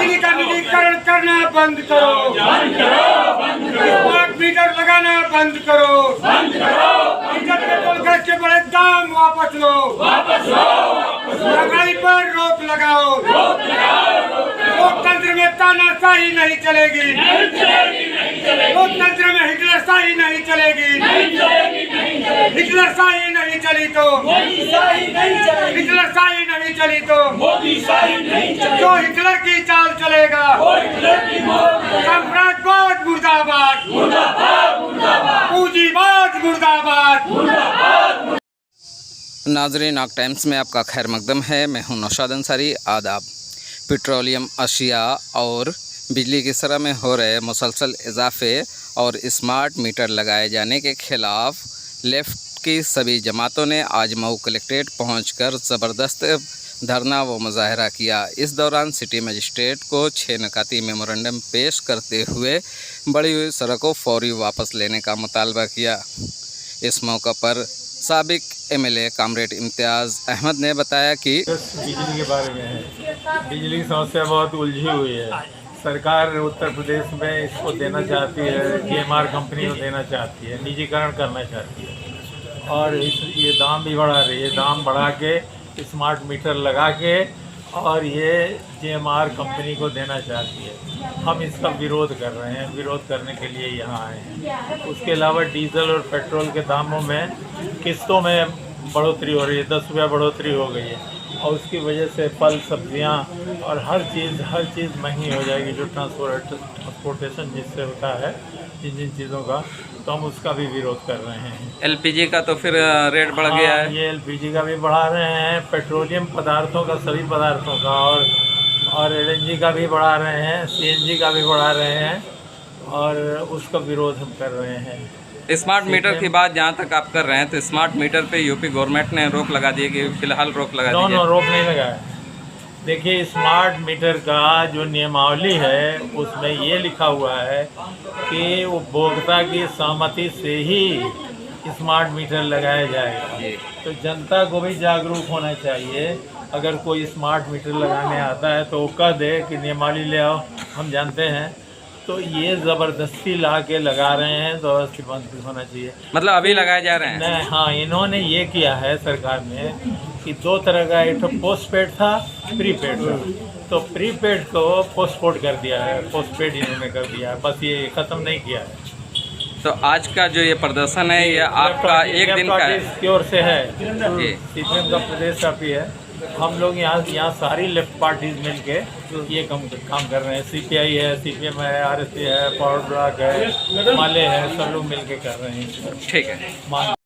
बिजली का निजीकरण करना बंद करो, स्मार्ट मीटर लगाना बंद करो, डीजल पेट्रोल गैस के बड़े दाम वापस लो, महंगाई पर रोक लगाओ, लोकतंत्र में तानाशाही नहीं चलेगी, लोकतंत्र में हिटलरशाही नहीं चलेगी, हिटलरशाही नहीं चली तो हिटलरशाही नहीं चली तो जो हिटलर की चाल चलेगा, साम्राज्यवाद मुर्दाबाद, पूंजीवाद मुर्दाबाद। नाजरीन, आग टाइम्स में आपका खैर मकदम है। मैं हूं नौशाद अंसारी। आदाब। पेट्रोलियम अशिया और बिजली की शरह में हो रहे मुसलसल इजाफे और स्मार्ट मीटर लगाए जाने के खिलाफ लेफ्ट की सभी जमातों ने आज मऊ कलेक्ट्रेट पहुंचकर ज़बरदस्त धरना व मुजाहरा किया। इस दौरान सिटी मजिस्ट्रेट को 6 नकाती मेमोरेंडम पेश करते हुए बड़ी हुई सड़कों फौरी वापस लेने का मुतालबा किया। इस मौका पर साबिक एमएलए कामरेड इम्तियाज़ अहमद ने बताया कि बिजली के बारे में है। बिजली की समस्या बहुत उलझी हुई है। सरकार उत्तर प्रदेश में इसको देना चाहती है, GMR कंपनी को देना चाहती है, निजीकरण करना चाहती है और ये दाम भी बढ़ा रही है। दाम बढ़ा के स्मार्ट मीटर लगा के और ये GMR कंपनी को देना चाहती है। हम इसका विरोध कर रहे हैं, विरोध करने के लिए यहाँ आए हैं। उसके अलावा डीजल और पेट्रोल के दामों में किस्तों में बढ़ोतरी हो रही है, 10 रुपया बढ़ोतरी हो गई है और उसकी वजह से फल सब्जियाँ और हर चीज़ महंगी हो जाएगी। जो ट्रांसपोर्टेशन जिससे होता है जिन चीज़ों का, तो हम उसका भी विरोध कर रहे हैं। LPG का तो फिर रेट बढ़ गया है। ये LPG का भी बढ़ा रहे हैं, पेट्रोलियम पदार्थों का, सभी पदार्थों का और LNG का भी बढ़ा रहे हैं, CNG का भी बढ़ा रहे हैं और उसका विरोध हम कर रहे हैं। स्मार्ट मीटर की बात जहाँ तक आप कर रहे हैं, तो स्मार्ट मीटर पे यूपी गवर्नमेंट ने रोक लगा दी है कि फिलहाल रोक लगा दी है। रोक नहीं लगा है। देखिए, स्मार्ट मीटर का जो नियमावली है उसमें ये लिखा हुआ है कि उपभोक्ता की सहमति से ही स्मार्ट मीटर लगाया जाएगा। तो जनता को भी जागरूक होना चाहिए। अगर कोई स्मार्ट मीटर लगाने आता है तो वो कह दे कि नियमावली ले आओ, हम जानते हैं। तो ये ज़बरदस्ती ला के लगा रहे हैं, तो बंद होना चाहिए। मतलब अभी लगाए जा रहे हैं? नहीं, हाँ, इन्होंने ये किया है सरकार ने कि 2 तरह का, एक तो पोस्टपेड था, प्रीपेड था। तो प्रीपेड को पोस्टपोड कर दिया है, पोस्टपेड इन्होंने कर दिया है, बस ये ख़त्म नहीं किया है। तो आज का जो ये प्रदर्शन है, ये आपका एक दिन का है? की ओर से है, CPM का प्रदेश व्यापी है। हम लोग यहाँ सारी लेफ्ट पार्टीज मिलके ये काम कर रहे हैं। CPI है, CPM है, RSP है, पावर ब्लॉक है, माले है, सब लोग मिलके कर रहे हैं। ठीक है।